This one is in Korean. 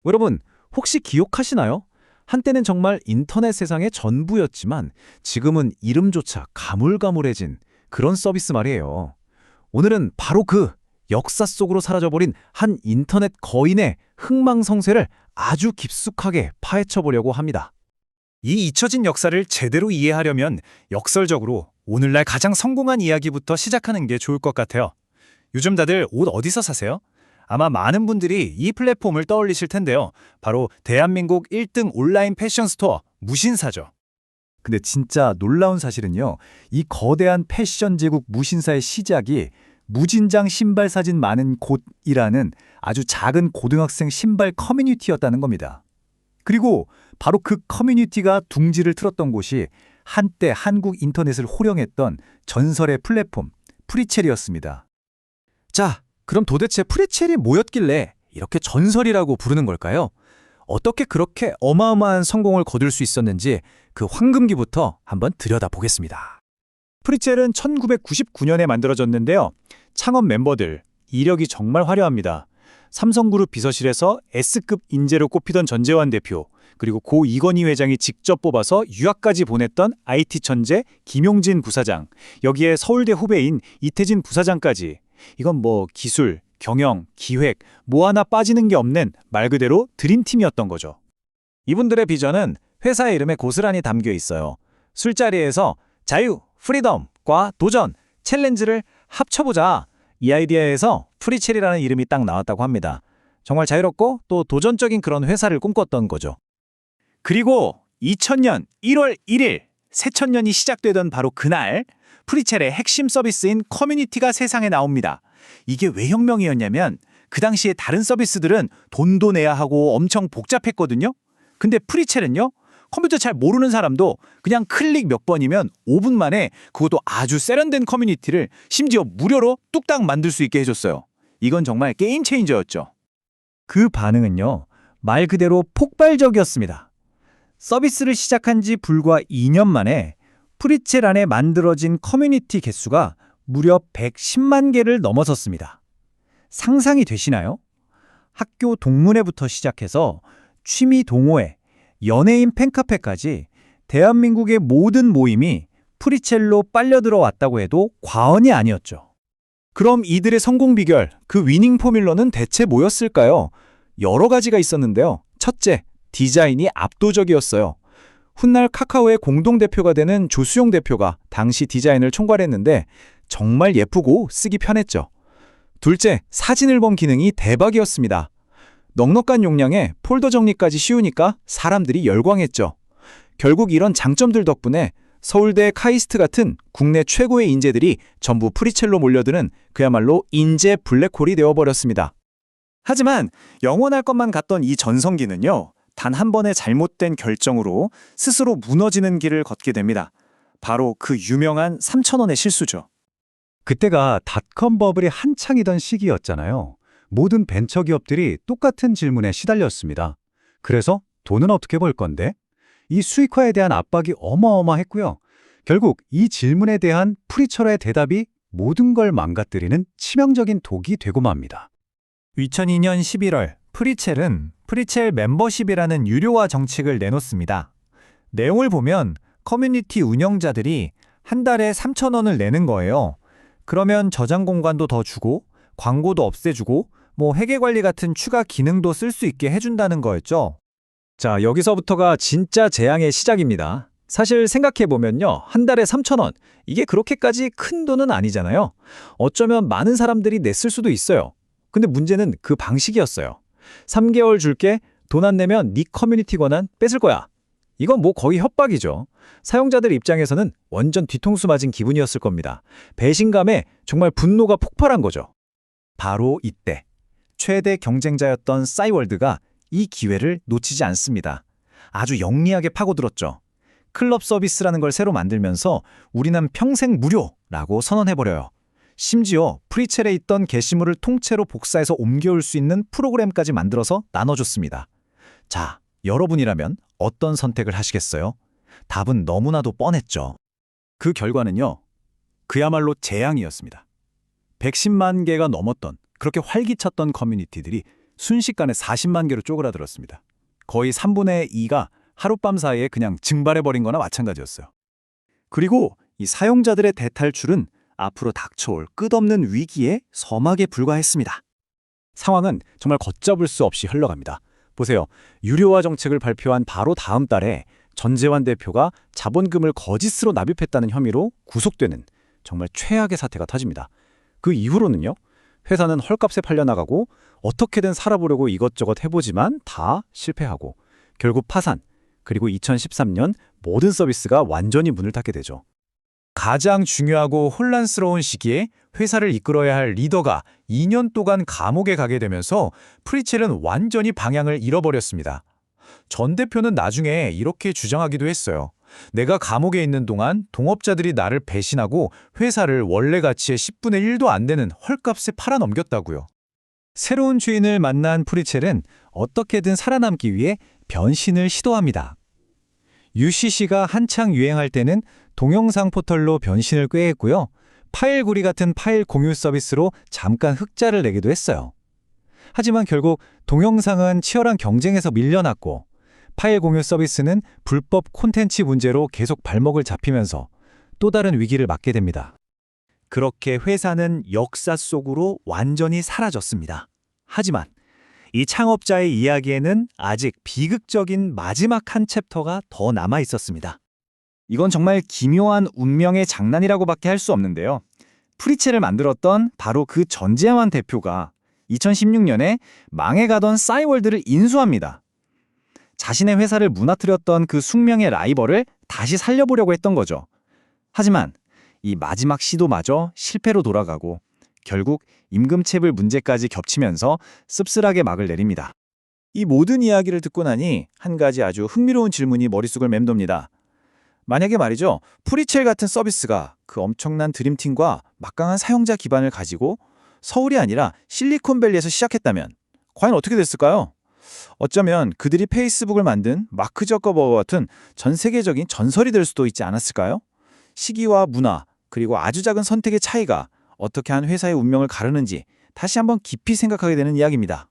여러분, 혹시 기억하시나요? 한때는 정말 인터넷 세상의 전부였지만 지금은 이름조차 가물가물해진 그런 서비스 말이에요. 오늘은 바로 그 역사 속으로 사라져버린 한 인터넷 거인의 흥망성쇠를 아주 깊숙하게 파헤쳐 보려고 합니다. 이 잊혀진 역사를 제대로 이해하려면 역설적으로 오늘날 가장 성공한 이야기부터 시작하는 게 좋을 것 같아요. 요즘 다들 옷 어디서 사세요? 아마 많은 분들이 이 플랫폼을 떠올리실 텐데요. 바로 대한민국 1등 온라인 패션 스토어 무신사죠. 근데 진짜 놀라운 사실은요. 이 거대한 패션 제국 무신사의 시작이 무진장 신발 사진 많은 곳이라는 아주 작은 고등학생 신발 커뮤니티였다는 겁니다. 그리고 바로 그 커뮤니티가 둥지를 틀었던 곳이 한때 한국 인터넷을 호령했던 전설의 플랫폼 프리첼이었습니다. 자, 그럼 도대체 프리첼이 뭐였길래 이렇게 전설이라고 부르는 걸까요? 어떻게 그렇게 어마어마한 성공을 거둘 수 있었는지 그 황금기부터 한번 들여다보겠습니다. 프리첼은 1999년에 만들어졌는데요. 창업 멤버들, 이력이 정말 화려합니다. 삼성그룹 비서실에서 S급 인재로 꼽히던 전재환 대표, 그리고 고 이건희 회장이 직접 뽑아서 유학까지 보냈던 IT 천재 김용진 부사장, 여기에 서울대 후배인 이태진 부사장까지. 이건 뭐 기술, 경영, 기획, 뭐 하나 빠지는 게 없는 말 그대로 드림팀이었던 거죠. 이분들의 비전은 회사의 이름에 고스란히 담겨 있어요. 술자리에서 자유, 프리덤과 도전, 챌린지를 합쳐보자. 이 아이디어에서 프리첼이라는 이름이 딱 나왔다고 합니다. 정말 자유롭고 또 도전적인 그런 회사를 꿈꿨던 거죠. 그리고 2000년 1월 1일, 새천년이 시작되던 바로 그날, 프리첼의 핵심 서비스인 커뮤니티가 세상에 나옵니다. 이게 왜 혁명이었냐면 그 당시에 다른 서비스들은 돈도 내야 하고 엄청 복잡했거든요. 근데 프리첼은요, 컴퓨터 잘 모르는 사람도 그냥 클릭 몇 번이면 5분 만에 그것도 아주 세련된 커뮤니티를 심지어 무료로 뚝딱 만들 수 있게 해줬어요. 이건 정말 게임 체인저였죠. 그 반응은요. 말 그대로 폭발적이었습니다. 서비스를 시작한 지 불과 2년 만에 프리첼 안에 만들어진 커뮤니티 개수가 무려 110만 개를 넘어섰습니다. 상상이 되시나요? 학교 동문회부터 시작해서 취미 동호회, 연예인 팬카페까지 대한민국의 모든 모임이 프리첼로 빨려들어 왔다고 해도 과언이 아니었죠. 그럼 이들의 성공 비결, 그 위닝 포뮬러는 대체 뭐였을까요? 여러 가지가 있었는데요. 첫째, 디자인이 압도적이었어요. 훗날 카카오의 공동대표가 되는 조수용 대표가 당시 디자인을 총괄했는데 정말 예쁘고 쓰기 편했죠. 둘째, 사진 앨범 기능이 대박이었습니다. 넉넉한 용량에 폴더 정리까지 쉬우니까 사람들이 열광했죠. 결국 이런 장점들 덕분에 서울대 카이스트 같은 국내 최고의 인재들이 전부 프리첼로 몰려드는 그야말로 인재 블랙홀이 되어버렸습니다. 하지만 영원할 것만 같던 이 전성기는요, 단 한 번의 잘못된 결정으로 스스로 무너지는 길을 걷게 됩니다. 바로 그 유명한 3,000원의 실수죠. 그때가 닷컴 버블이 한창이던 시기였잖아요. 모든 벤처기업들이 똑같은 질문에 시달렸습니다. 그래서 돈은 어떻게 벌 건데? 이 수익화에 대한 압박이 어마어마했고요. 결국 이 질문에 대한 프리첼의 대답이 모든 걸 망가뜨리는 치명적인 독이 되고 맙니다. 2002년 11월 프리첼은 프리첼 멤버십이라는 유료화 정책을 내놓습니다. 내용을 보면 커뮤니티 운영자들이 한 달에 3,000원을 내는 거예요. 그러면 저장 공간도 더 주고 광고도 없애주고 뭐 회계 관리 같은 추가 기능도 쓸 수 있게 해준다는 거였죠. 자, 여기서부터가 진짜 재앙의 시작입니다. 사실 생각해보면요. 한 달에 3,000원. 이게 그렇게까지 큰 돈은 아니잖아요. 어쩌면 많은 사람들이 냈을 수도 있어요. 근데 문제는 그 방식이었어요. 3개월 줄게, 돈 안 내면 네 커뮤니티 권한 뺏을 거야. 이건 뭐 거의 협박이죠. 사용자들 입장에서는 완전 뒤통수 맞은 기분이었을 겁니다. 배신감에 정말 분노가 폭발한 거죠. 바로 이때 최대 경쟁자였던 싸이월드가 이 기회를 놓치지 않습니다. 아주 영리하게 파고들었죠. 클럽 서비스라는 걸 새로 만들면서 우리는 평생 무료라고 선언해버려요. 심지어 프리첼에 있던 게시물을 통째로 복사해서 옮겨올 수 있는 프로그램까지 만들어서 나눠줬습니다. 자, 여러분이라면 어떤 선택을 하시겠어요? 답은 너무나도 뻔했죠. 그 결과는요, 그야말로 재앙이었습니다. 110만 개가 넘었던, 그렇게 활기찼던 커뮤니티들이 순식간에 40만 개로 쪼그라들었습니다. 거의 3분의 2가 하룻밤 사이에 그냥 증발해버린 거나 마찬가지였어요. 그리고 이 사용자들의 대탈출은 앞으로 닥쳐올 끝없는 위기에 서막에 불과했습니다. 상황은 정말 걷잡을 수 없이 흘러갑니다. 보세요. 유료화 정책을 발표한 바로 다음 달에 전재환 대표가 자본금을 거짓으로 납입했다는 혐의로 구속되는 정말 최악의 사태가 터집니다. 그 이후로는요. 회사는 헐값에 팔려나가고 어떻게든 살아보려고 이것저것 해보지만 다 실패하고 결국 파산, 그리고 2013년 모든 서비스가 완전히 문을 닫게 되죠. 가장 중요하고 혼란스러운 시기에 회사를 이끌어야 할 리더가 2년 동안 감옥에 가게 되면서 프리첼은 완전히 방향을 잃어버렸습니다. 전 대표는 나중에 이렇게 주장하기도 했어요. 내가 감옥에 있는 동안 동업자들이 나를 배신하고 회사를 원래 가치의 10분의 1도 안 되는 헐값에 팔아넘겼다고요. 새로운 주인을 만난 프리첼은 어떻게든 살아남기 위해 변신을 시도합니다. UCC가 한창 유행할 때는 동영상 포털로 변신을 꾀했고요. 파일구리 같은 파일 공유 서비스로 잠깐 흑자를 내기도 했어요. 하지만 결국 동영상은 치열한 경쟁에서 밀려났고 파일 공유 서비스는 불법 콘텐츠 문제로 계속 발목을 잡히면서 또 다른 위기를 맞게 됩니다. 그렇게 회사는 역사 속으로 완전히 사라졌습니다. 하지만 이 창업자의 이야기에는 아직 비극적인 마지막 한 챕터가 더 남아 있었습니다. 이건 정말 기묘한 운명의 장난이라고밖에 할 수 없는데요. 프리첼을 만들었던 바로 그 전재환 대표가 2016년에 망해가던 싸이월드를 인수합니다. 자신의 회사를 무너뜨렸던 그 숙명의 라이벌을 다시 살려보려고 했던 거죠. 하지만 이 마지막 시도마저 실패로 돌아가고 결국 임금체불 문제까지 겹치면서 씁쓸하게 막을 내립니다. 이 모든 이야기를 듣고 나니 한 가지 아주 흥미로운 질문이 머릿속을 맴돕니다. 만약에 말이죠, 프리첼 같은 서비스가 그 엄청난 드림팀과 막강한 사용자 기반을 가지고 서울이 아니라 실리콘밸리에서 시작했다면 과연 어떻게 됐을까요? 어쩌면 그들이 페이스북을 만든 마크 저커버그 같은 전 세계적인 전설이 될 수도 있지 않았을까요? 시기와 문화, 그리고 아주 작은 선택의 차이가 어떻게 한 회사의 운명을 가르는지 다시 한번 깊이 생각하게 되는 이야기입니다.